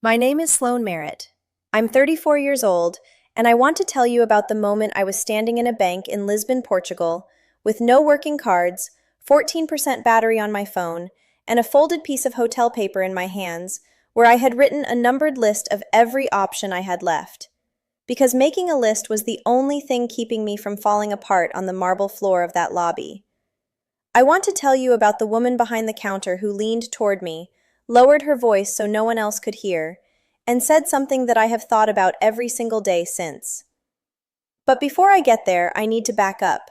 My name is Sloan Merritt. I'm 34 years old, and I want to tell you about the moment I was standing in a bank in Lisbon, Portugal, with no working cards, 14% battery on my phone, and a folded piece of hotel paper in my hands, where I had written a numbered list of every option I had left. Because making a list was the only thing keeping me from falling apart on the marble floor of that lobby. I want to tell you about the woman behind the counter who leaned toward me, lowered her voice so no one else could hear, and said something that I have thought about every single day since. But before I get there, I need to back up,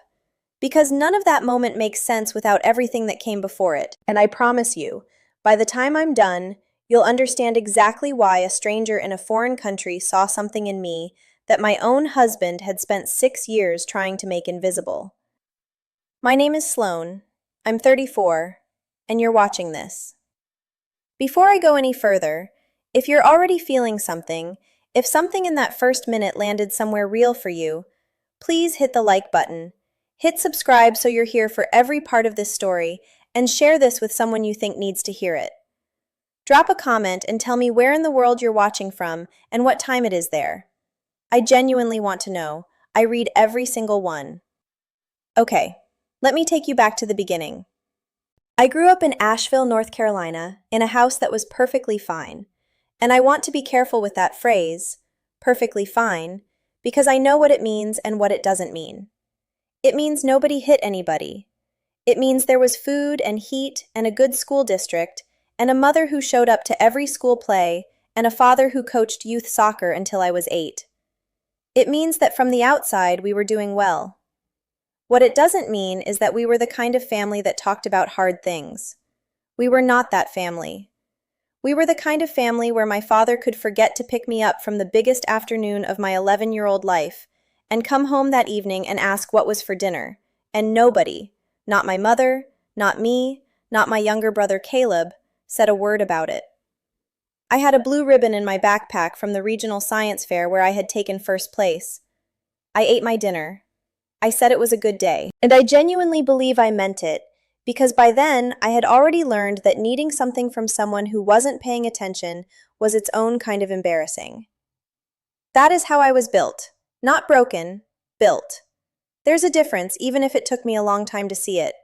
because none of that moment makes sense without everything that came before it. And I promise you, by the time I'm done, you'll understand exactly why a stranger in a foreign country saw something in me that my own husband had spent 6 years trying to make invisible. My name is Sloan. I'm 34, and you're watching this. Before I go any further, if you're already feeling something, if something in that first minute landed somewhere real for you, please hit the like button. Hit subscribe so you're here for every part of this story, and share this with someone you think needs to hear it. Drop a comment and tell me where in the world you're watching from and what time it is there. I genuinely want to know. I read every single one. Okay, let me take you back to the beginning. I grew up in Asheville, North Carolina, in a house that was perfectly fine. And I want to be careful with that phrase, perfectly fine, because I know what it means and what it doesn't mean. It means nobody hit anybody. It means there was food and heat and a good school district, and a mother who showed up to every school play, and a father who coached youth soccer until I was 8. It means that from the outside we were doing well. What it doesn't mean is that we were the kind of family that talked about hard things. We were not that family. We were the kind of family where my father could forget to pick me up from the biggest afternoon of my 11-year-old life and come home that evening and ask what was for dinner. And nobody, not my mother, not me, not my younger brother Caleb, said a word about it. I had a blue ribbon in my backpack from the regional science fair where I had taken first place. I ate my dinner. I said it was a good day, and I genuinely believe I meant it, because by then I had already learned that needing something from someone who wasn't paying attention was its own kind of embarrassing. That is how I was built. Not broken, built. There's a difference, even if it took me a long time to see it.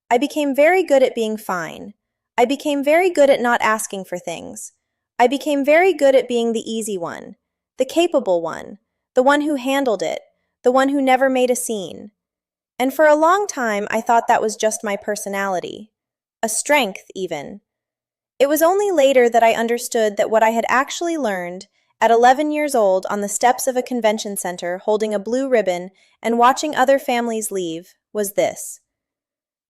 I became very good at being fine. I became very good at not asking for things. I became very good at being the easy one, the capable one, the one who handled it, the one who never made a scene. And for a long time, I thought that was just my personality. A strength, even. It was only later that I understood that what I had actually learned, at 11 years old on the steps of a convention center holding a blue ribbon and watching other families leave, was this.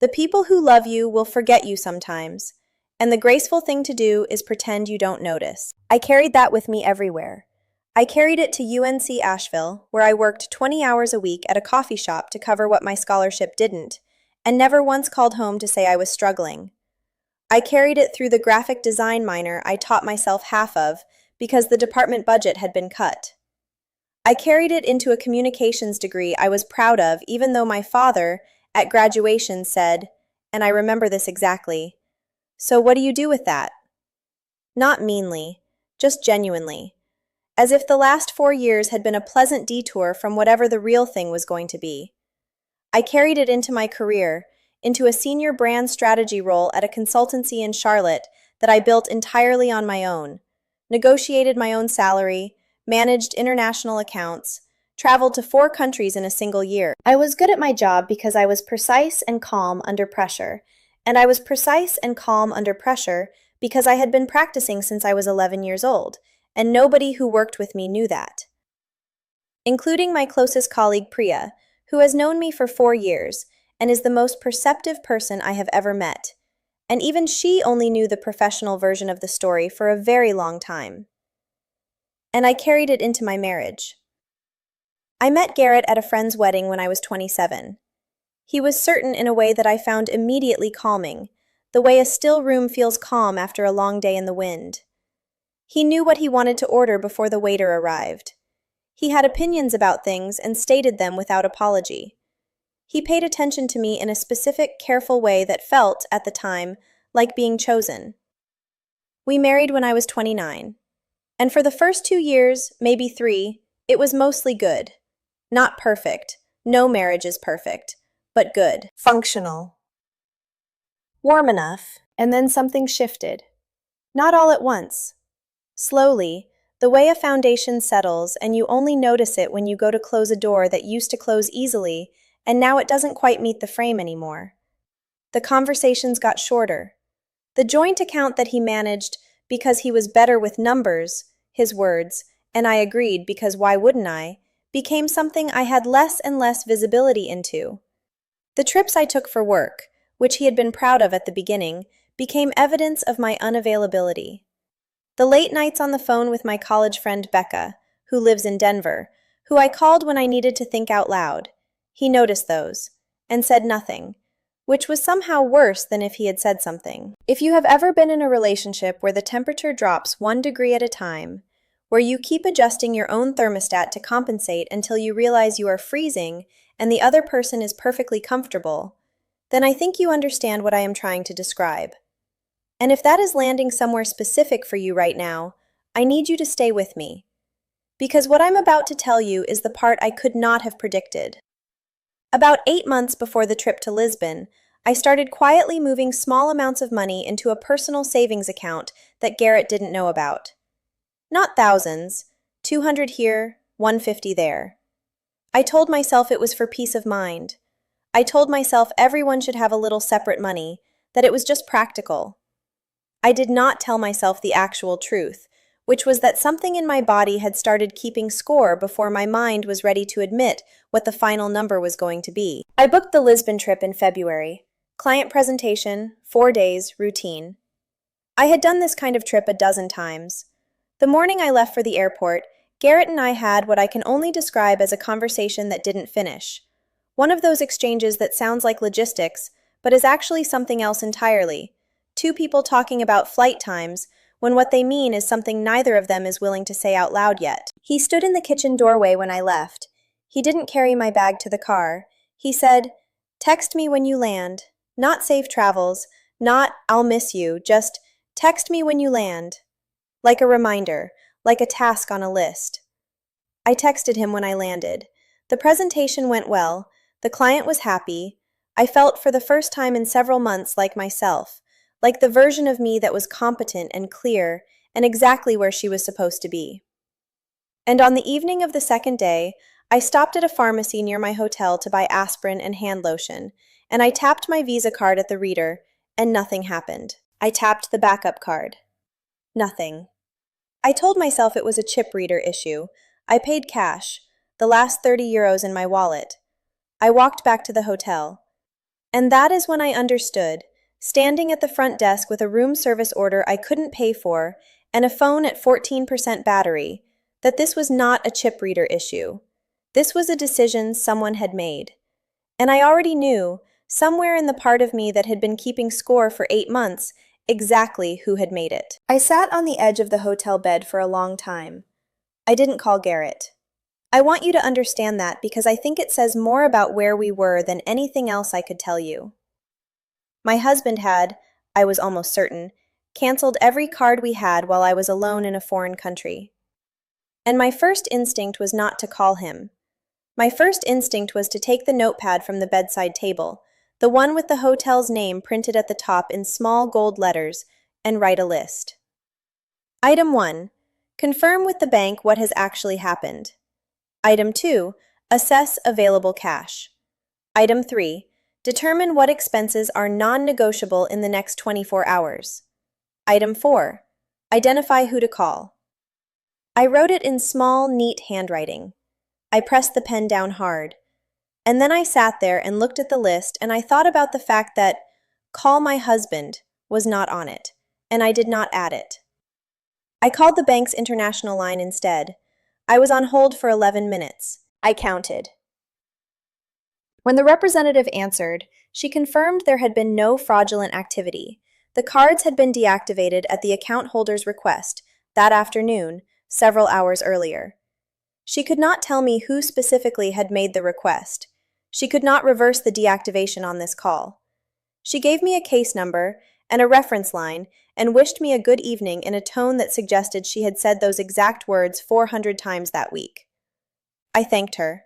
The people who love you will forget you sometimes, and the graceful thing to do is pretend you don't notice. I carried that with me everywhere. I carried it to UNC Asheville, where I worked 20 hours a week at a coffee shop to cover what my scholarship didn't, and never once called home to say I was struggling. I carried it through the graphic design minor I taught myself half of because the department budget had been cut. I carried it into a communications degree I was proud of even though my father, at graduation, said, and I remember this exactly, "So what do you do with that?" Not meanly, just genuinely. As if the last 4 years had been a pleasant detour from whatever the real thing was going to be. I carried it into my career, into a senior brand strategy role at a consultancy in Charlotte that I built entirely on my own, negotiated my own salary, managed international accounts, traveled to 4 countries in a single year. I was good at my job because I was precise and calm under pressure, and I was precise and calm under pressure because I had been practicing since I was 11 years old, and nobody who worked with me knew that. Including my closest colleague Priya, who has known me for 4 years and is the most perceptive person I have ever met. And even she only knew the professional version of the story for a very long time. And I carried it into my marriage. I met Garrett at a friend's wedding when I was 27. He was certain in a way that I found immediately calming, the way a still room feels calm after a long day in the wind. He knew what he wanted to order before the waiter arrived. He had opinions about things and stated them without apology. He paid attention to me in a specific, careful way that felt, at the time, like being chosen. We married when I was 29. And for the first 2 years, maybe 3, it was mostly good. Not perfect. No marriage is perfect. But good. Functional. Warm enough. And then something shifted. Not all at once. Slowly, the way a foundation settles and you only notice it when you go to close a door that used to close easily and now it doesn't quite meet the frame anymore. The conversations got shorter. The joint account that he managed because he was better with numbers, his words, and I agreed because why wouldn't I, became something I had less and less visibility into. The trips I took for work, which he had been proud of at the beginning, became evidence of my unavailability. The late nights on the phone with my college friend Becca, who lives in Denver, who I called when I needed to think out loud. He noticed those, and said nothing, which was somehow worse than if he had said something. If you have ever been in a relationship where the temperature drops 1 degree at a time, where you keep adjusting your own thermostat to compensate until you realize you are freezing and the other person is perfectly comfortable, then I think you understand what I am trying to describe. And if that is landing somewhere specific for you right now, I need you to stay with me. Because what I'm about to tell you is the part I could not have predicted. About 8 months before the trip to Lisbon, I started quietly moving small amounts of money into a personal savings account that Garrett didn't know about. Not thousands, 200 here, 150 there. I told myself it was for peace of mind. I told myself everyone should have a little separate money, that it was just practical. I did not tell myself the actual truth, which was that something in my body had started keeping score before my mind was ready to admit what the final number was going to be. I booked the Lisbon trip in February. Client presentation, 4 days, routine. I had done this kind of trip a dozen times. The morning I left for the airport, Garrett and I had what I can only describe as a conversation that didn't finish. One of those exchanges that sounds like logistics, but is actually something else entirely. 2 people talking about flight times when what they mean is something neither of them is willing to say out loud yet. He stood in the kitchen doorway when I left. He didn't carry my bag to the car. He said, "Text me when you land. Not safe travels, not I'll miss you, just text me when you land." Like a reminder, like a task on a list. I texted him when I landed. The presentation went well. The client was happy. I felt for the first time in several months like myself. Like the version of me that was competent and clear and exactly where she was supposed to be. And on the evening of the second day, I stopped at a pharmacy near my hotel to buy aspirin and hand lotion, and I tapped my Visa card at the reader, and nothing happened. I tapped the backup card. Nothing. I told myself it was a chip reader issue. I paid cash, the last 30 euros in my wallet. I walked back to the hotel. And that is when I understood, standing at the front desk with a room service order I couldn't pay for and a phone at 14% battery, that this was not a chip reader issue. This was a decision someone had made. And I already knew, somewhere in the part of me that had been keeping score for 8 months, exactly who had made it. I sat on the edge of the hotel bed for a long time. I didn't call Garrett. I want you to understand that because I think it says more about where we were than anything else I could tell you. My husband had, I was almost certain, canceled every card we had while I was alone in a foreign country. And my first instinct was not to call him. My first instinct was to take the notepad from the bedside table, the one with the hotel's name printed at the top in small gold letters, and write a list. Item 1. Confirm with the bank what has actually happened. Item 2. Assess available cash. Item 3. Determine what expenses are non-negotiable in the next 24 hours. Item 4. Identify who to call. I wrote it in small, neat handwriting. I pressed the pen down hard. And then I sat there and looked at the list and I thought about the fact that "call my husband" was not on it, and I did not add it. I called the bank's international line instead. I was on hold for 11 minutes. I counted. When the representative answered, she confirmed there had been no fraudulent activity. The cards had been deactivated at the account holder's request that afternoon, several hours earlier. She could not tell me who specifically had made the request. She could not reverse the deactivation on this call. She gave me a case number and a reference line and wished me a good evening in a tone that suggested she had said those exact words 400 times that week. I thanked her.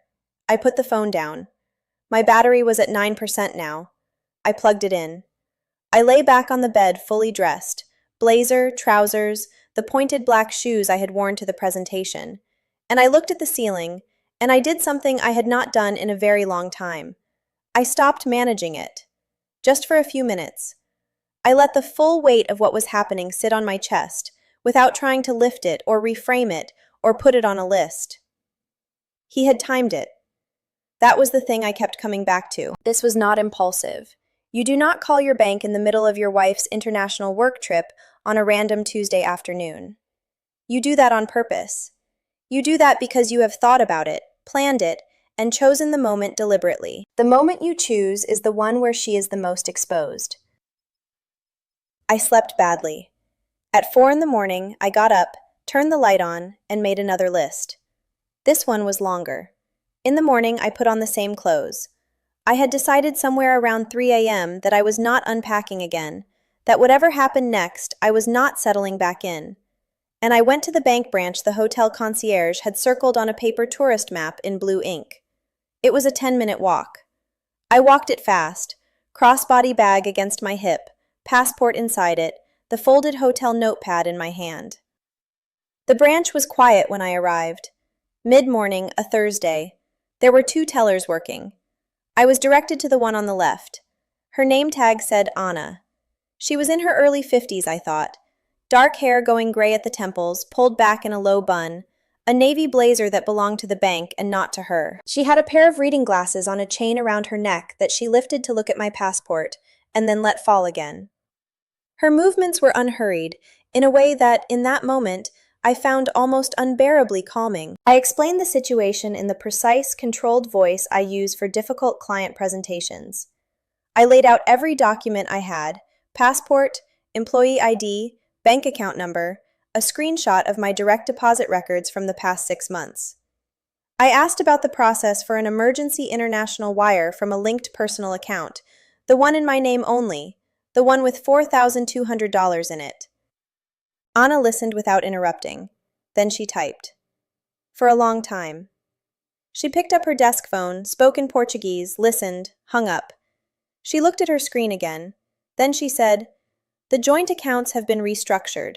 I put the phone down. My battery was at 9% now. I plugged it in. I lay back on the bed fully dressed, blazer, trousers, the pointed black shoes I had worn to the presentation, and I looked at the ceiling, and I did something I had not done in a very long time. I stopped managing it. Just for a few minutes. I let the full weight of what was happening sit on my chest, without trying to lift it or reframe it or put it on a list. He had timed it. That was the thing I kept coming back to. This was not impulsive. You do not call your bank in the middle of your wife's international work trip on a random Tuesday afternoon. You do that on purpose. You do that because you have thought about it, planned it, and chosen the moment deliberately. The moment you choose is the one where she is the most exposed. I slept badly. At 4 in the morning, I got up, turned the light on, and made another list. This one was longer. In the morning, I put on the same clothes. I had decided somewhere around 3 a.m. that I was not unpacking again, that whatever happened next, I was not settling back in. And I went to the bank branch the hotel concierge had circled on a paper tourist map in blue ink. It was a 10-minute walk. I walked it fast, crossbody bag against my hip, passport inside it, the folded hotel notepad in my hand. The branch was quiet when I arrived. Mid-morning, a Thursday. There were 2 tellers working. I was directed to the one on the left. Her name tag said Anna. She was in her early 50s, I thought. Dark hair going gray at the temples, pulled back in a low bun, a navy blazer that belonged to the bank and not to her. She had a pair of reading glasses on a chain around her neck that she lifted to look at my passport and then let fall again. Her movements were unhurried, in a way that, in that moment, I found almost unbearably calming. I explained the situation in the precise, controlled voice I use for difficult client presentations. I laid out every document I had: passport, employee ID, bank account number, a screenshot of my direct deposit records from the past 6 months. I asked about the process for an emergency international wire from a linked personal account, the one in my name only, the one with $4,200 in it. Anna listened without interrupting. Then she typed. For a long time. She picked up her desk phone, spoke in Portuguese, listened, hung up. She looked at her screen again. Then she said, "The joint accounts have been restructured."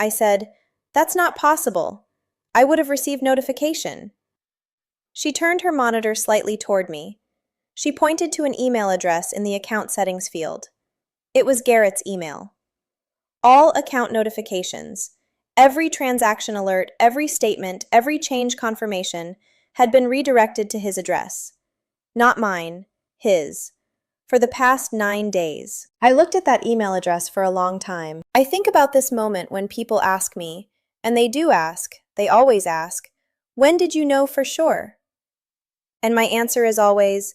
I said, "That's not possible. I would have received notification." She turned her monitor slightly toward me. She pointed to an email address in the account settings field. It was Garrett's email. All account notifications, every transaction alert, every statement, every change confirmation had been redirected to his address. Not mine, his. For the past 9 days. I looked at that email address for a long time. I think about this moment when people ask me, and they do ask, they always ask, "When did you know for sure?" And my answer is always,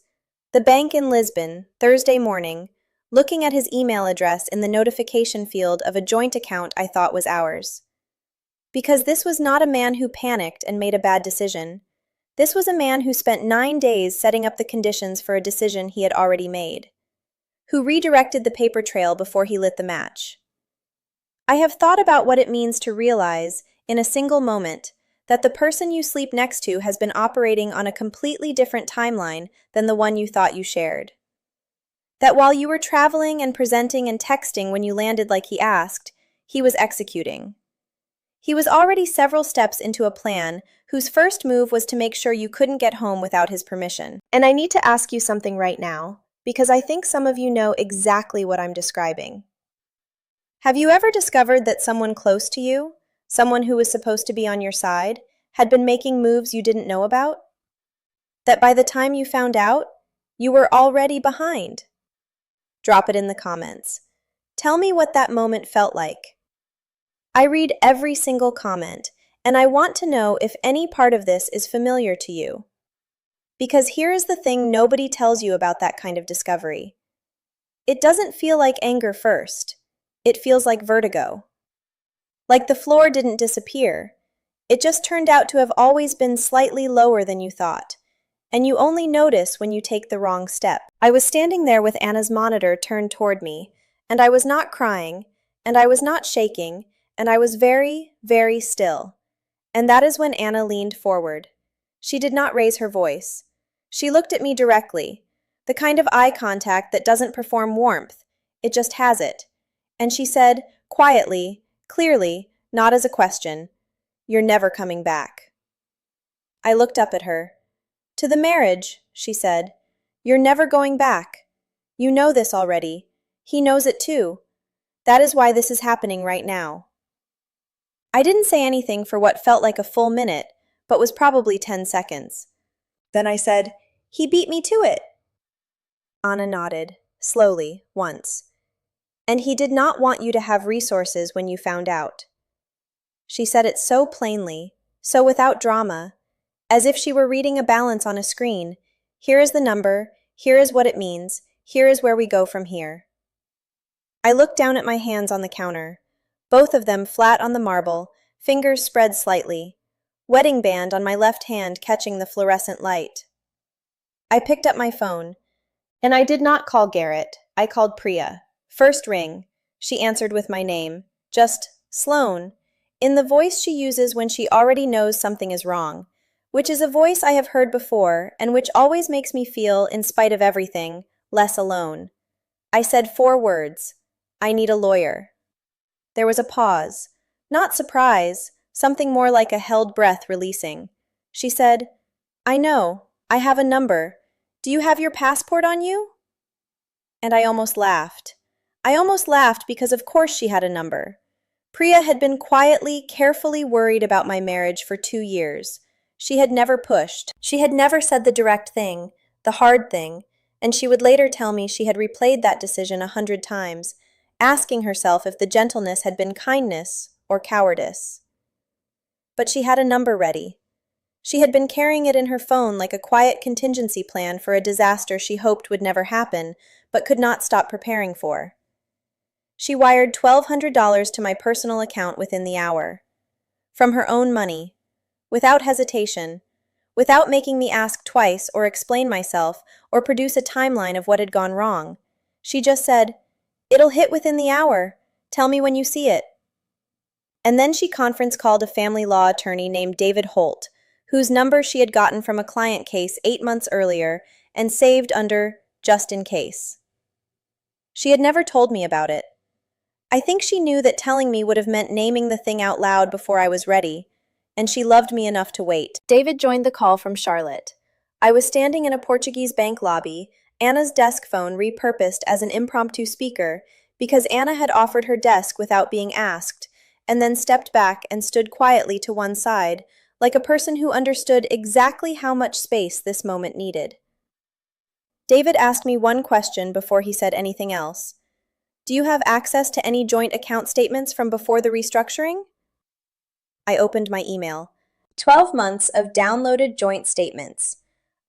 the bank in Lisbon, Thursday morning, looking at his email address in the notification field of a joint account I thought was ours. Because this was not a man who panicked and made a bad decision. This was a man who spent 9 days setting up the conditions for a decision he had already made, who redirected the paper trail before he lit the match. I have thought about what it means to realize, in a single moment, that the person you sleep next to has been operating on a completely different timeline than the one you thought you shared. That while you were traveling and presenting and texting when you landed like he asked, he was executing. He was already several steps into a plan whose first move was to make sure you couldn't get home without his permission. And I need to ask you something right now, because I think some of you know exactly what I'm describing. Have you ever discovered that someone close to you, someone who was supposed to be on your side, had been making moves you didn't know about? That by the time you found out, you were already behind? Drop it in the comments. Tell me what that moment felt like. I read every single comment, and I want to know if any part of this is familiar to you. Because here is the thing nobody tells you about that kind of discovery. It doesn't feel like anger first. It feels like vertigo. Like the floor didn't disappear. It just turned out to have always been slightly lower than you thought, and you only notice when you take the wrong step. I was standing there with Anna's monitor turned toward me, and I was not crying, and I was not shaking, and I was very, very still. And that is when Anna leaned forward. She did not raise her voice. She looked at me directly, the kind of eye contact that doesn't perform warmth, it just has it. And she said, quietly, clearly, not as a question, "You're never coming back." I looked up at her. "To the marriage," she said. "You're never going back. You know this already. He knows it too. That is why this is happening right now." I didn't say anything for what felt like a full minute, but was probably 10 seconds. Then I said, "He beat me to it." Anna nodded, slowly, once. "And he did not want you to have resources when you found out." She said it so plainly, so without drama, as if she were reading a balance on a screen. Here is the number, here is what it means, here is where we go from here. I looked down at my hands on the counter, both of them flat on the marble, fingers spread slightly, wedding band on my left hand catching the fluorescent light. I picked up my phone, and I did not call Garrett, I called Priya. First ring. She answered with my name, just Sloane, in the voice she uses when she already knows something is wrong, which is a voice I have heard before and which always makes me feel, in spite of everything, less alone. I said 4 words. "I need a lawyer." There was a pause. Not surprise, something more like a held breath releasing. She said, "I know. I have a number. Do you have your passport on you?" And I almost laughed. I almost laughed because of course she had a number. Priya had been quietly, carefully worried about my marriage for 2 years. She had never pushed. She had never said the direct thing, the hard thing, and she would later tell me she had replayed that decision 100 times, asking herself if the gentleness had been kindness or cowardice. But she had a number ready. She had been carrying it in her phone like a quiet contingency plan for a disaster she hoped would never happen, but could not stop preparing for. She wired $1,200 to my personal account within the hour. From her own money, without hesitation, without making me ask twice or explain myself or produce a timeline of what had gone wrong. She just said, "It'll hit within the hour. Tell me when you see it." And then she conference called a family law attorney named David Holt, whose number she had gotten from a client case 8 months earlier and saved under just in case. She had never told me about it. I think she knew that telling me would have meant naming the thing out loud before I was ready, and she loved me enough to wait. David joined the call from Charlotte. I was standing in a Portuguese bank lobby, Anna's desk phone repurposed as an impromptu speaker because Anna had offered her desk without being asked, and then stepped back and stood quietly to one side, like a person who understood exactly how much space this moment needed. David asked me one question before he said anything else. "Do you have access to any joint account statements from before the restructuring?" I opened my email. 12 months of downloaded joint statements.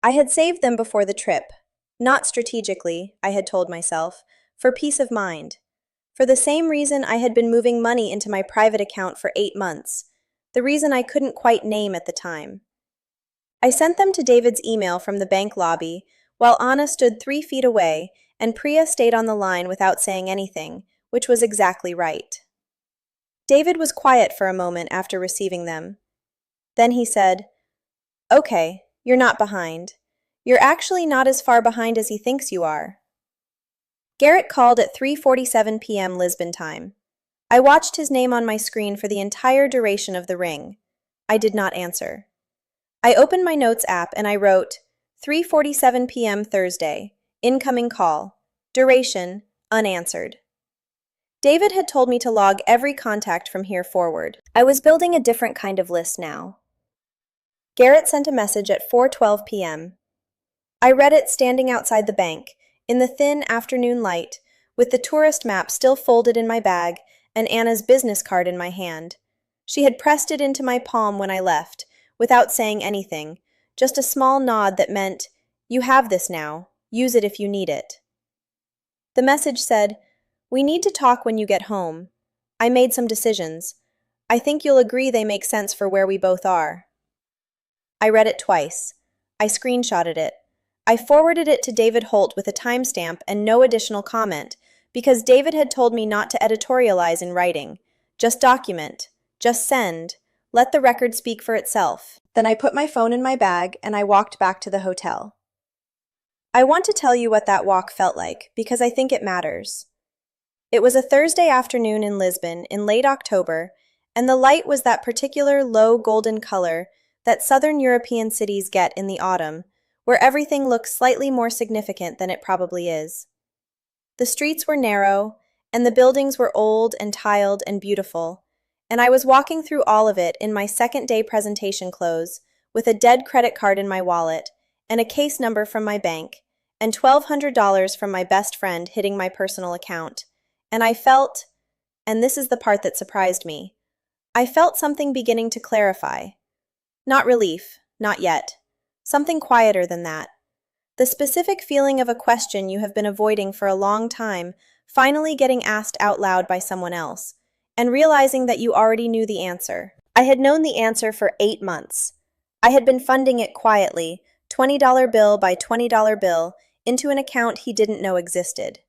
I had saved them before the trip. Not strategically, I had told myself, for peace of mind. For the same reason I had been moving money into my private account for 8 months, the reason I couldn't quite name at the time. I sent them to David's email from the bank lobby, while Anna stood 3 feet away, and Priya stayed on the line without saying anything, which was exactly right. David was quiet for a moment after receiving them. Then he said, "Okay, you're not behind. You're actually not as far behind as he thinks you are." Garrett called at 3:47 p.m. Lisbon time. I watched his name on my screen for the entire duration of the ring. I did not answer. I opened my notes app and I wrote, 3:47 p.m. Thursday. Incoming call. Duration, unanswered. David had told me to log every contact from here forward. I was building a different kind of list now. Garrett sent a message at 4:12 p.m. I read it standing outside the bank, in the thin afternoon light, with the tourist map still folded in my bag and Anna's business card in my hand. She had pressed it into my palm when I left, without saying anything, just a small nod that meant, "You have this now. Use it if you need it." The message said, "We need to talk when you get home. I made some decisions. I think you'll agree they make sense for where we both are." I read it twice. I screenshotted it. I forwarded it to David Holt with a timestamp and no additional comment, because David had told me not to editorialize in writing. Just document. Just send. Let the record speak for itself. Then I put my phone in my bag and I walked back to the hotel. I want to tell you what that walk felt like because I think it matters. It was a Thursday afternoon in Lisbon in late October, and the light was that particular low golden color that southern European cities get in the autumn, where everything looks slightly more significant than it probably is. The streets were narrow, and the buildings were old and tiled and beautiful, and I was walking through all of it in my second-day presentation clothes, with a dead credit card in my wallet, and a case number from my bank, and $1,200 from my best friend hitting my personal account. And I felt, and this is the part that surprised me, I felt something beginning to clarify. Not relief, not yet. Something quieter than that. The specific feeling of a question you have been avoiding for a long time, finally getting asked out loud by someone else, and realizing that you already knew the answer. I had known the answer for 8 months. I had been funding it quietly, $20 bill by $20 bill, into an account he didn't know existed.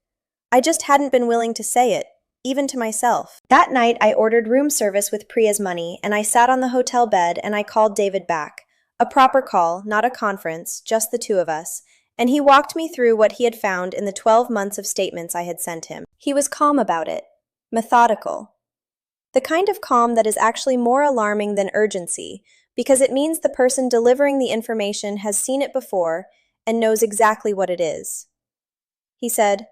I just hadn't been willing to say it, even to myself. That night, I ordered room service with Priya's money, and I sat on the hotel bed and I called David back. A proper call, not a conference, just the two of us, and he walked me through what he had found in the 12 months of statements I had sent him. He was calm about it, methodical. The kind of calm that is actually more alarming than urgency, because it means the person delivering the information has seen it before and knows exactly what it is. He said,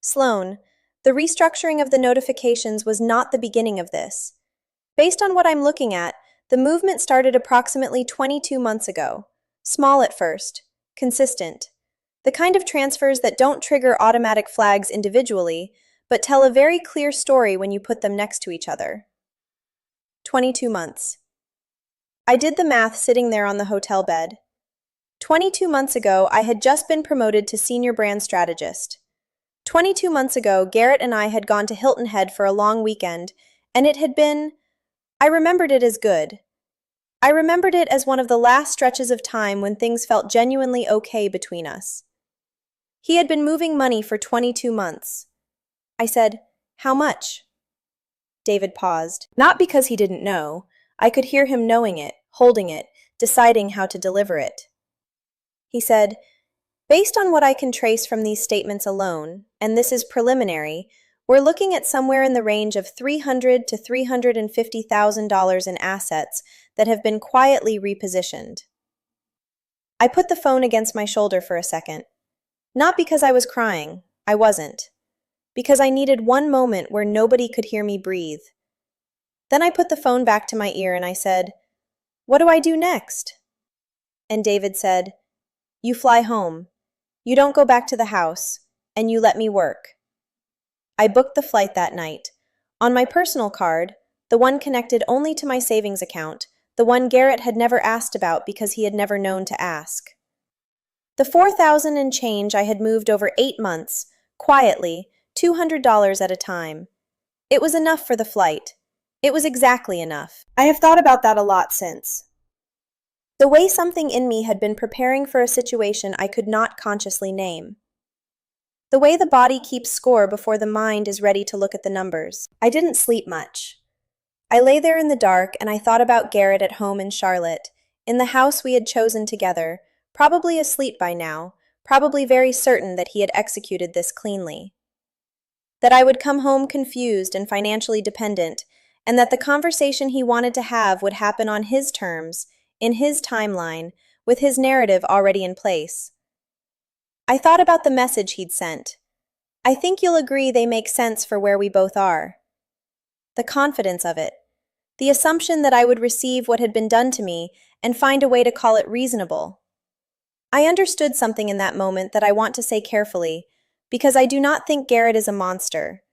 "Sloan, the restructuring of the notifications was not the beginning of this. Based on what I'm looking at, the movement started approximately 22 months ago. Small at first, consistent. The kind of transfers that don't trigger automatic flags individually, but tell a very clear story when you put them next to each other. 22 months. I did the math sitting there on the hotel bed. 22 months ago, I had just been promoted to senior brand strategist. 22 months ago, Garrett and I had gone to Hilton Head for a long weekend, and it had been... I remembered it as good. I remembered it as one of the last stretches of time when things felt genuinely okay between us. He had been moving money for 22 months. I said, "How much?" David paused. Not because he didn't know. I could hear him knowing it, holding it, deciding how to deliver it. He said, "Based on what I can trace from these statements alone, and this is preliminary, we're looking at somewhere in the range of $300,000 to $350,000 in assets that have been quietly repositioned." I put the phone against my shoulder for a second. Not because I was crying. I wasn't. Because I needed one moment where nobody could hear me breathe. Then I put the phone back to my ear and I said, "What do I do next?" And David said, "You fly home. You don't go back to the house, and you let me work." I booked the flight that night. On my personal card, the one connected only to my savings account, the one Garrett had never asked about because he had never known to ask. The $4,000 and change I had moved over 8 months, quietly, $200 at a time. It was enough for the flight. It was exactly enough. I have thought about that a lot since. The way something in me had been preparing for a situation I could not consciously name. The way the body keeps score before the mind is ready to look at the numbers. I didn't sleep much. I lay there in the dark and I thought about Garrett at home in Charlotte, in the house we had chosen together, probably asleep by now, probably very certain that he had executed this cleanly. That I would come home confused and financially dependent, and that the conversation he wanted to have would happen on his terms, in his timeline, with his narrative already in place. I thought about the message he'd sent. I think you'll agree they make sense for where we both are. The confidence of it. The assumption that I would receive what had been done to me and find a way to call it reasonable. I understood something in that moment that I want to say carefully, because I do not think Garrett is a monster.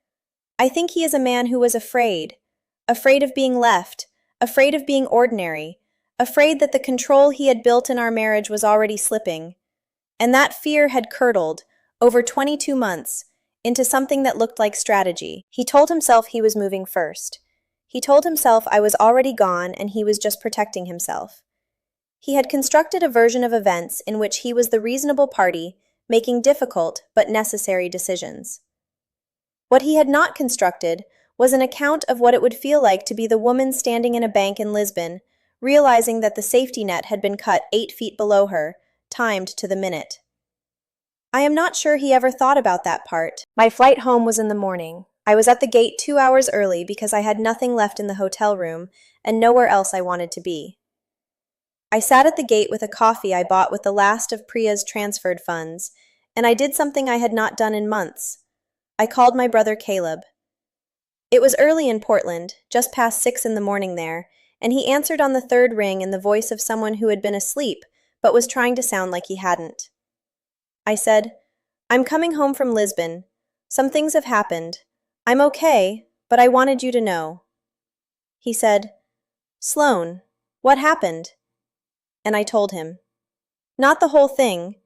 I think he is a man who was afraid of being left, afraid of being ordinary, afraid that the control he had built in our marriage was already slipping. And that fear had curdled, over 22 months, into something that looked like strategy. He told himself he was moving first. He told himself I was already gone and he was just protecting himself. He had constructed a version of events in which he was the reasonable party, making difficult but necessary decisions. What he had not constructed was an account of what it would feel like to be the woman standing in a bank in Lisbon, realizing that the safety net had been cut 8 feet below her, timed to the minute. I am not sure he ever thought about that part. My flight home was in the morning. I was at the gate 2 hours early because I had nothing left in the hotel room and nowhere else I wanted to be. I sat at the gate with a coffee I bought with the last of Priya's transferred funds, and I did something I had not done in months. I called my brother Caleb. It was early in Portland, just past 6 in the morning there, and he answered on the third ring in the voice of someone who had been asleep but was trying to sound like he hadn't. I said, "I'm coming home from Lisbon. Some things have happened. I'm okay, but I wanted you to know." He said, "Sloan, what happened?" And I told him. Not the whole thing.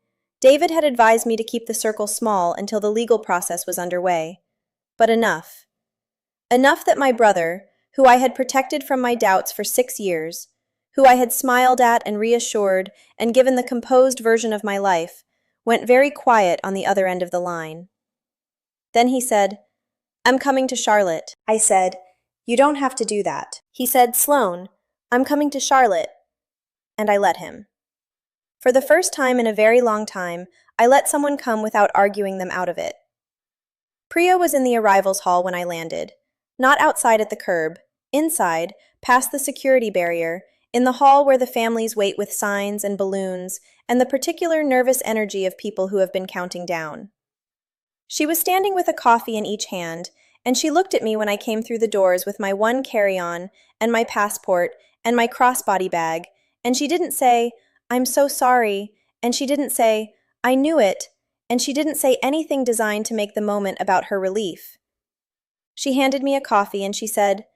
David had advised me to keep the circle small until the legal process was underway. But enough. Enough that my brother, who I had protected from my doubts for 6 years, who I had smiled at and reassured and given the composed version of my life, went very quiet on the other end of the line. Then he said, "I'm coming to Charlotte." I said, "You don't have to do that." He said, "Sloan, I'm coming to Charlotte." And I let him. For the first time in a very long time, I let someone come without arguing them out of it. Priya was in the arrivals hall when I landed. Not outside at the curb, inside, past the security barrier, in the hall where the families wait with signs and balloons, and the particular nervous energy of people who have been counting down. She was standing with a coffee in each hand, and she looked at me when I came through the doors with my one carry-on, and my passport, and my crossbody bag, and she didn't say, "I'm so sorry," and she didn't say, "I knew it," and she didn't say anything designed to make the moment about her relief. She handed me a coffee and she said,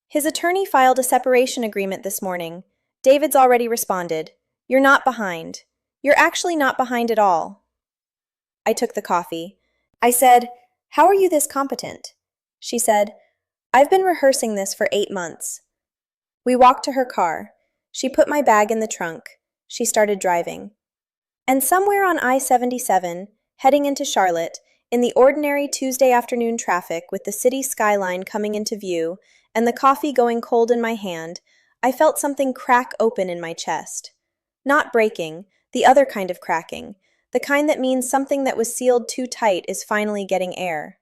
"His attorney filed a separation agreement this morning. David's already responded. You're not behind. You're actually not behind at all." I took the coffee. I said, "How are you this competent?" She said, "I've been rehearsing this for 8 months." We walked to her car. She put my bag in the trunk. She started driving. And somewhere on I-77, heading into Charlotte, in the ordinary Tuesday afternoon traffic with the city skyline coming into view and the coffee going cold in my hand, I felt something crack open in my chest. Not breaking, the other kind of cracking, the kind that means something that was sealed too tight is finally getting air.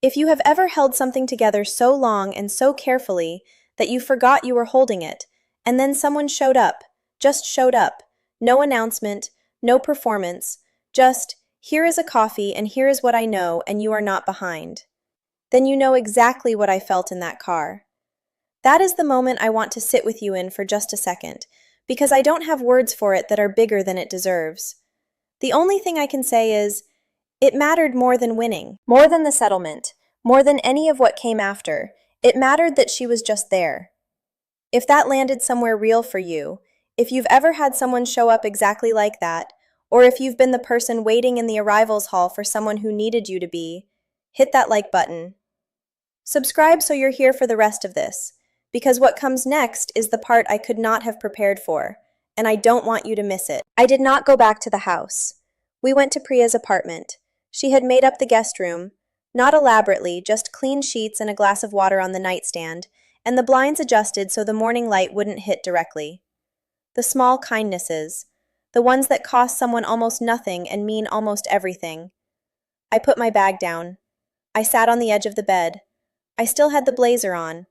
If you have ever held something together so long and so carefully that you forgot you were holding it, and then someone showed up, just showed up, no announcement, no performance, just, "Here is a coffee and here is what I know and you are not behind," then you know exactly what I felt in that car. That is the moment I want to sit with you in for just a second, because I don't have words for it that are bigger than it deserves. The only thing I can say is, it mattered more than winning, more than the settlement, more than any of what came after. It mattered that she was just there. If that landed somewhere real for you, if you've ever had someone show up exactly like that, or if you've been the person waiting in the arrivals hall for someone who needed you to be, hit that like button. Subscribe so you're here for the rest of this, because what comes next is the part I could not have prepared for, and I don't want you to miss it. I did not go back to the house. We went to Priya's apartment. She had made up the guest room, not elaborately, just clean sheets and a glass of water on the nightstand, and the blinds adjusted so the morning light wouldn't hit directly. The small kindnesses, the ones that cost someone almost nothing and mean almost everything. I put my bag down. I sat on the edge of the bed. I still had the blazer on.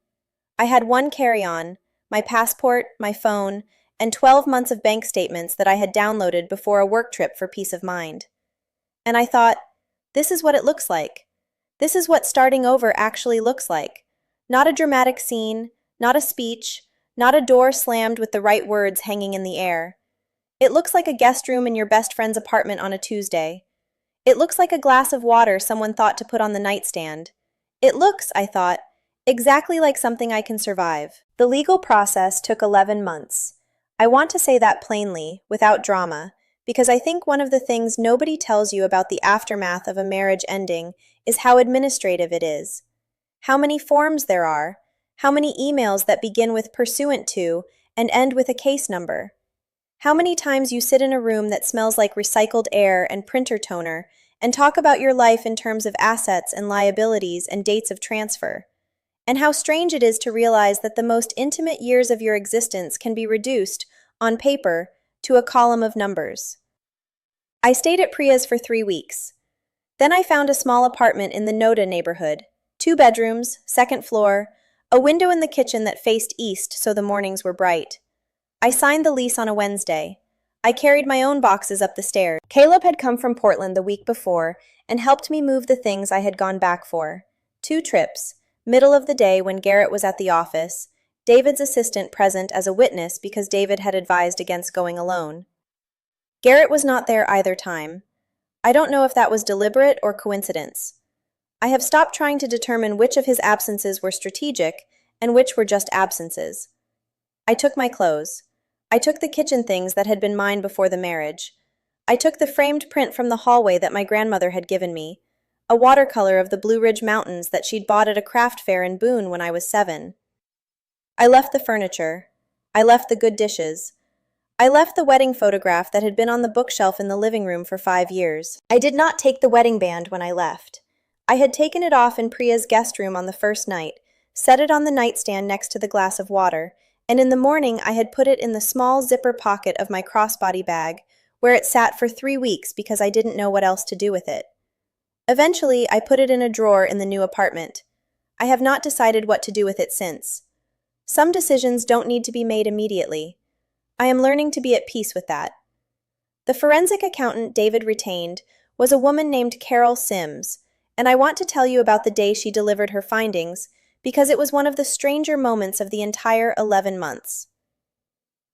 I had one carry-on, my passport, my phone, and 12 months of bank statements that I had downloaded before a work trip for peace of mind. And I thought, this is what it looks like. This is what starting over actually looks like. Not a dramatic scene, not a speech, not a door slammed with the right words hanging in the air. It looks like a guest room in your best friend's apartment on a Tuesday. It looks like a glass of water someone thought to put on the nightstand. It looks, I thought, exactly like something I can survive. The legal process took 11 months. I want to say that plainly, without drama, because I think one of the things nobody tells you about the aftermath of a marriage ending is how administrative it is. How many forms there are, how many emails that begin with "pursuant to" and end with a case number. How many times you sit in a room that smells like recycled air and printer toner and talk about your life in terms of assets and liabilities and dates of transfer, and how strange it is to realize that the most intimate years of your existence can be reduced, on paper, to a column of numbers. I stayed at Priya's for 3 weeks. Then I found a small apartment in the Noda neighborhood, 2 bedrooms, second floor, a window in the kitchen that faced east so the mornings were bright. I signed the lease on a Wednesday. I carried my own boxes up the stairs. Caleb had come from Portland the week before and helped me move the things I had gone back for. 2 trips, middle of the day when Garrett was at the office, David's assistant present as a witness because David had advised against going alone. Garrett was not there either time. I don't know if that was deliberate or coincidence. I have stopped trying to determine which of his absences were strategic and which were just absences. I took my clothes. I took the kitchen things that had been mine before the marriage. I took the framed print from the hallway that my grandmother had given me, a watercolor of the Blue Ridge Mountains that she'd bought at a craft fair in Boone when I was 7. I left the furniture. I left the good dishes. I left the wedding photograph that had been on the bookshelf in the living room for 5 years. I did not take the wedding band when I left. I had taken it off in Priya's guest room on the first night, set it on the nightstand next to the glass of water, and in the morning I had put it in the small zipper pocket of my crossbody bag, where it sat for 3 weeks because I didn't know what else to do with it. Eventually, I put it in a drawer in the new apartment. I have not decided what to do with it since. Some decisions don't need to be made immediately. I am learning to be at peace with that. The forensic accountant David retained was a woman named Carol Sims, and I want to tell you about the day she delivered her findings because it was one of the stranger moments of the entire 11 months.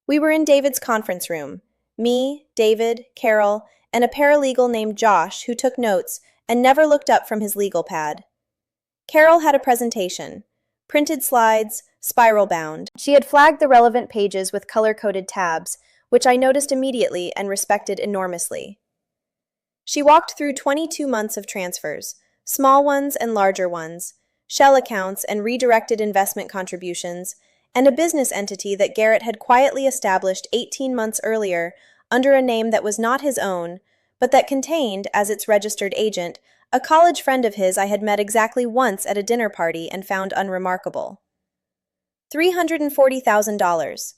We were in David's conference room, me, David, Carol, and a paralegal named Josh who took notes and never looked up from his legal pad. Carol had a presentation, printed slides, spiral-bound. She had flagged the relevant pages with color-coded tabs, which I noticed immediately and respected enormously. She walked through 22 months of transfers, small ones and larger ones, shell accounts and redirected investment contributions, and a business entity that Garrett had quietly established 18 months earlier under a name that was not his own, but that contained, as its registered agent, a college friend of his I had met exactly once at a dinner party and found unremarkable. $340,000.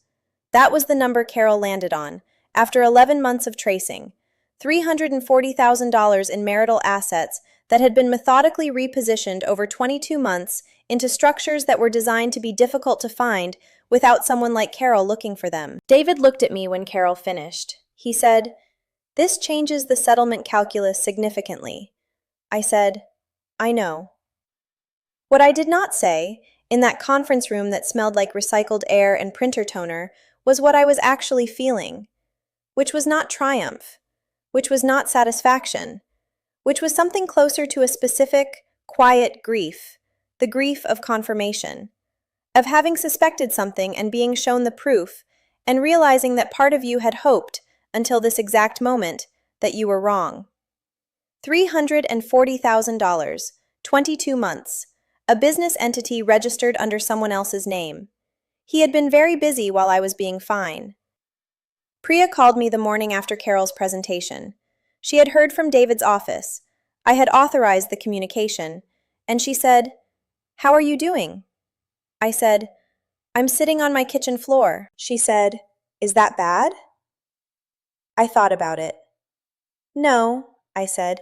That was the number Carol landed on, after 11 months of tracing. $340,000 in marital assets that had been methodically repositioned over 22 months into structures that were designed to be difficult to find without someone like Carol looking for them. David looked at me when Carol finished. He said, "This changes the settlement calculus significantly." I said, "I know." What I did not say, in that conference room that smelled like recycled air and printer toner, was what I was actually feeling, which was not triumph, which was not satisfaction, which was something closer to a specific, quiet grief, the grief of confirmation, of having suspected something and being shown the proof, and realizing that part of you had hoped, until this exact moment, that you were wrong. $340,000, 22 months, a business entity registered under someone else's name. He had been very busy while I was being fine. Priya called me the morning after Carol's presentation. She had heard from David's office. I had authorized the communication, and she said, "How are you doing?" I said, "I'm sitting on my kitchen floor." She said, "Is that bad?" I thought about it. "No," I said,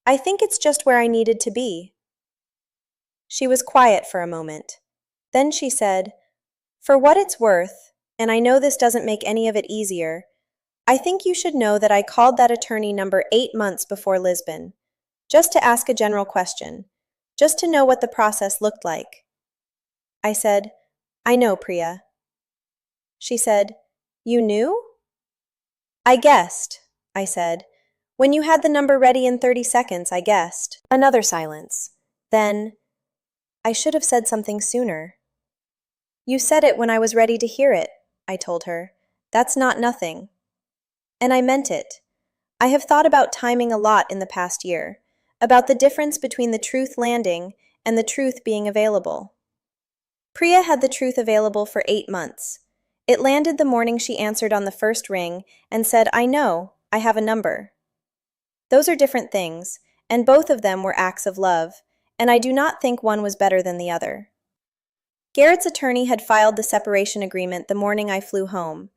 "I think it's just where I needed to be." She was quiet for a moment. Then she said, "For what it's worth, and I know this doesn't make any of it easier, I think you should know that I called that attorney number 8 months before Lisbon, just to ask a general question, just to know what the process looked like." I said, "I know, Priya." She said, "You knew?" "I guessed," I said. "When you had the number ready in 30 seconds, I guessed." Another silence. Then, "I should have said something sooner." "You said it when I was ready to hear it," I told her. "That's not nothing." And I meant it. I have thought about timing a lot in the past year, about the difference between the truth landing and the truth being available. Priya had the truth available for 8 months. It landed the morning she answered on the first ring and said, "I know, I have a number." Those are different things, and both of them were acts of love, and I do not think one was better than the other. Garrett's attorney had filed the separation agreement the morning I flew home,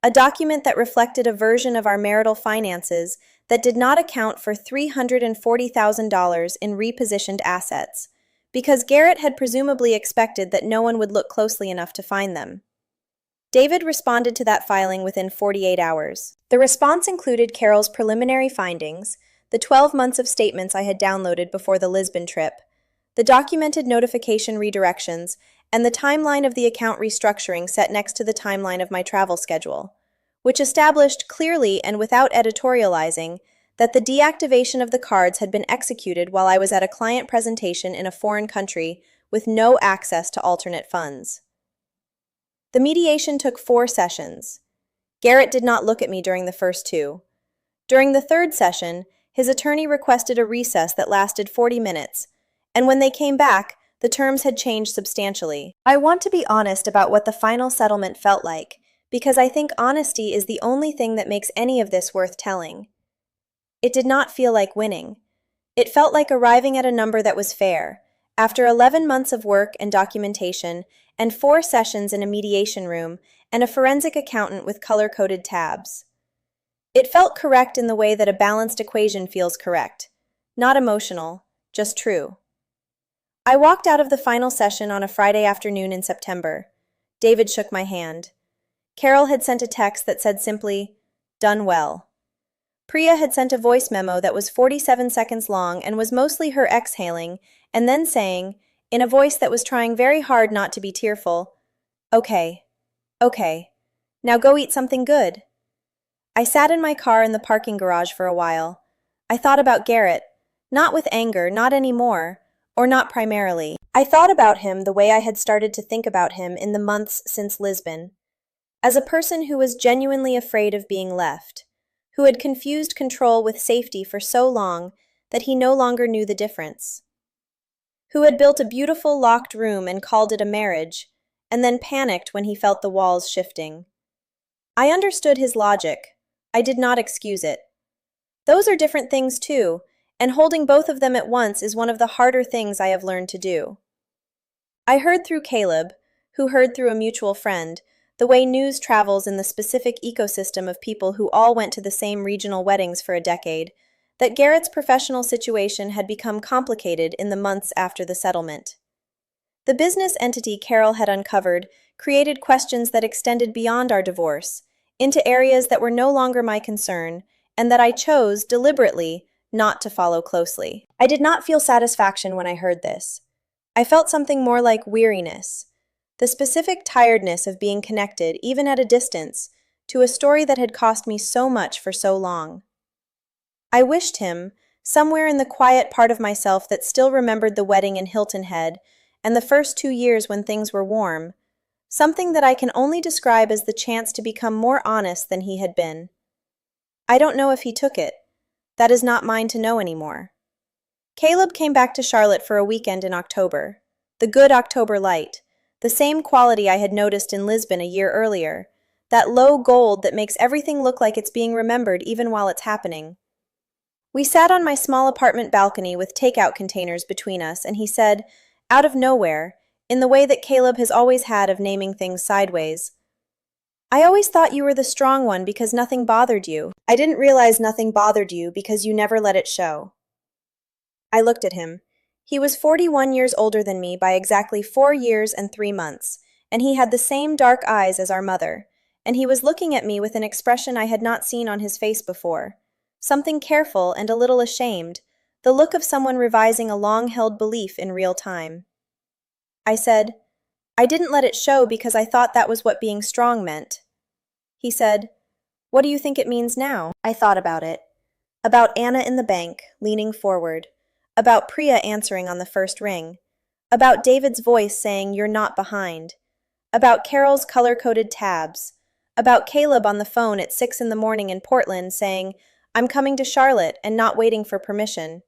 a document that reflected a version of our marital finances that did not account for $340,000 in repositioned assets, because Garrett had presumably expected that no one would look closely enough to find them. David responded to that filing within 48 hours. The response included Carol's preliminary findings, the 12 months of statements I had downloaded before the Lisbon trip, the documented notification redirections, and the timeline of the account restructuring set next to the timeline of my travel schedule, which established clearly and without editorializing that the deactivation of the cards had been executed while I was at a client presentation in a foreign country with no access to alternate funds. The mediation took 4 sessions. Garrett did not look at me during the first 2. During the third session, his attorney requested a recess that lasted 40 minutes, and when they came back, the terms had changed substantially. I want to be honest about what the final settlement felt like, because I think honesty is the only thing that makes any of this worth telling. It did not feel like winning. It felt like arriving at a number that was fair, after 11 months of work and documentation, and 4 sessions in a mediation room, and a forensic accountant with color-coded tabs. It felt correct in the way that a balanced equation feels correct. Not emotional, just true. I walked out of the final session on a Friday afternoon in September. David shook my hand. Carol had sent a text that said simply, "Done well." Priya had sent a voice memo that was 47 seconds long and was mostly her exhaling, and then saying, in a voice that was trying very hard not to be tearful, "Okay. Now go eat something good." I sat in my car in the parking garage for a while. I thought about Garrett, not with anger, not anymore, or not primarily. I thought about him the way I had started to think about him in the months since Lisbon, as a person who was genuinely afraid of being left, who had confused control with safety for so long that he no longer knew the difference, who had built a beautiful locked room and called it a marriage, and then panicked when he felt the walls shifting. I understood his logic. I did not excuse it. Those are different things too, and holding both of them at once is one of the harder things I have learned to do. I heard through Caleb, who heard through a mutual friend, the way news travels in the specific ecosystem of people who all went to the same regional weddings for a decade, that Garrett's professional situation had become complicated in the months after the settlement. The business entity Carol had uncovered created questions that extended beyond our divorce, into areas that were no longer my concern, and that I chose, deliberately, not to follow closely. I did not feel satisfaction when I heard this. I felt something more like weariness, the specific tiredness of being connected, even at a distance, to a story that had cost me so much for so long. I wished him, somewhere in the quiet part of myself that still remembered the wedding in Hilton Head and the first 2 years when things were warm, something that I can only describe as the chance to become more honest than he had been. I don't know if he took it. That is not mine to know anymore. Caleb came back to Charlotte for a weekend in October. The good October light, the same quality I had noticed in Lisbon a year earlier, that low gold that makes everything look like it's being remembered even while it's happening. We sat on my small apartment balcony with takeout containers between us, and he said, out of nowhere, in the way that Caleb has always had of naming things sideways, "I always thought you were the strong one because nothing bothered you. I didn't realize nothing bothered you because you never let it show." I looked at him. He was 41 years older than me by exactly 4 years and 3 months, and he had the same dark eyes as our mother, and he was looking at me with an expression I had not seen on his face before, something careful and a little ashamed, the look of someone revising a long-held belief in real time. I said, "I didn't let it show because I thought that was what being strong meant." He said, "What do you think it means now?" I thought about it. About Anna in the bank, leaning forward. About Priya answering on the first ring. About David's voice saying, "You're not behind." About Carol's color-coded tabs. About Caleb on the phone at 6 in the morning in Portland saying, "I'm coming to Charlotte," and not waiting for permission.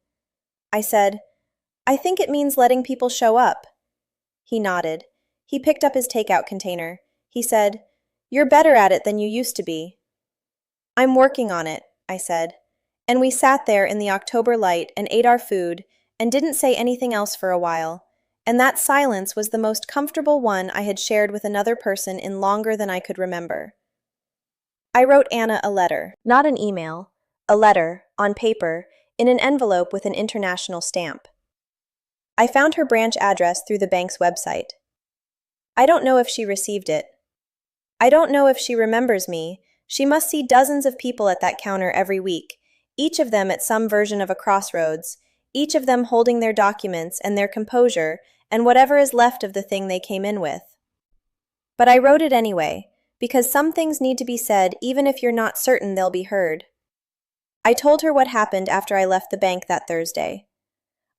I said, "I think it means letting people show up." He nodded. He picked up his takeout container. He said, "You're better at it than you used to be." "I'm working on it," I said. And we sat there in the October light and ate our food and didn't say anything else for a while. And that silence was the most comfortable one I had shared with another person in longer than I could remember. I wrote Anna a letter, not an email, a letter, on paper, in an envelope with an international stamp. I found her branch address through the bank's website. I don't know if she received it. I don't know if she remembers me. She must see dozens of people at that counter every week, each of them at some version of a crossroads, each of them holding their documents and their composure and whatever is left of the thing they came in with. But I wrote it anyway, because some things need to be said even if you're not certain they'll be heard. I told her what happened after I left the bank that Thursday.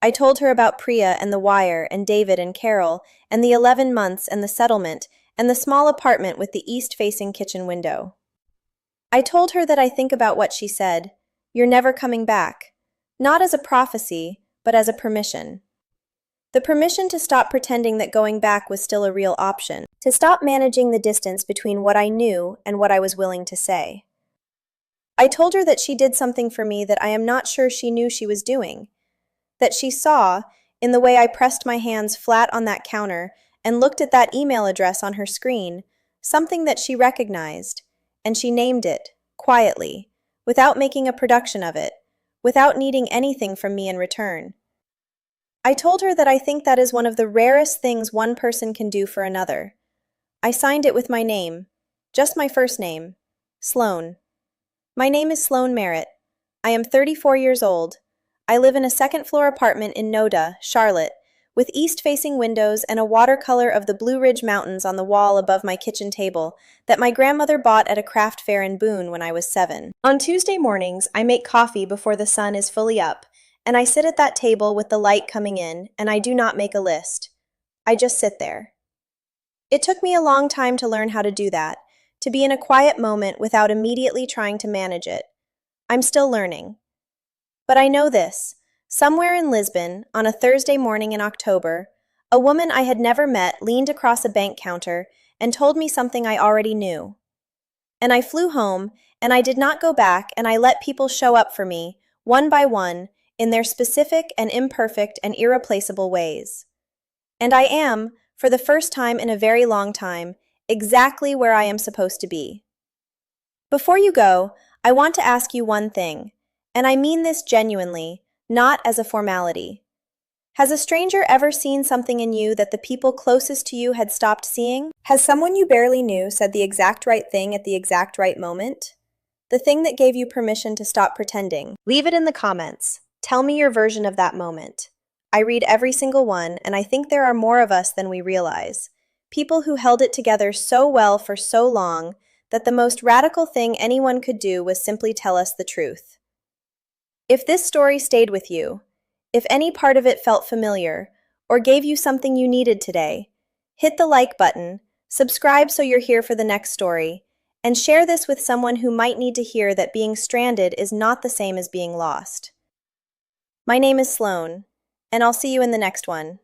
I told her about Priya and the wire and David and Carol and the 11 months and the settlement and the small apartment with the east-facing kitchen window. I told her that I think about what she said, "You're never coming back," not as a prophecy, but as a permission. The permission to stop pretending that going back was still a real option, to stop managing the distance between what I knew and what I was willing to say. I told her that she did something for me that I am not sure she knew she was doing, that she saw in the way I pressed my hands flat on that counter and looked at that email address on her screen, something that she recognized, and she named it, quietly, without making a production of it, without needing anything from me in return. I told her that I think that is one of the rarest things one person can do for another. I signed it with my name, just my first name, Sloan. My name is Sloan Merritt. I am 34 years old. I live in a second-floor apartment in Noda, Charlotte, with east-facing windows and a watercolor of the Blue Ridge Mountains on the wall above my kitchen table that my grandmother bought at a craft fair in Boone when I was 7. On Tuesday mornings, I make coffee before the sun is fully up, and I sit at that table with the light coming in, and I do not make a list. I just sit there. It took me a long time to learn how to do that, to be in a quiet moment without immediately trying to manage it. I'm still learning. But I know this. Somewhere in Lisbon, on a Thursday morning in October, a woman I had never met leaned across a bank counter and told me something I already knew. And I flew home, and I did not go back, and I let people show up for me, one by one, in their specific and imperfect and irreplaceable ways. And I am, for the first time in a very long time, exactly where I am supposed to be. Before you go, I want to ask you one thing, and I mean this genuinely, not as a formality. Has a stranger ever seen something in you that the people closest to you had stopped seeing? Has someone you barely knew said the exact right thing at the exact right moment? The thing that gave you permission to stop pretending? Leave it in the comments. Tell me your version of that moment. I read every single one, and I think there are more of us than we realize. People who held it together so well for so long that the most radical thing anyone could do was simply tell us the truth. If this story stayed with you, if any part of it felt familiar, or gave you something you needed today, hit the like button, subscribe so you're here for the next story, and share this with someone who might need to hear that being stranded is not the same as being lost. My name is Sloan, and I'll see you in the next one.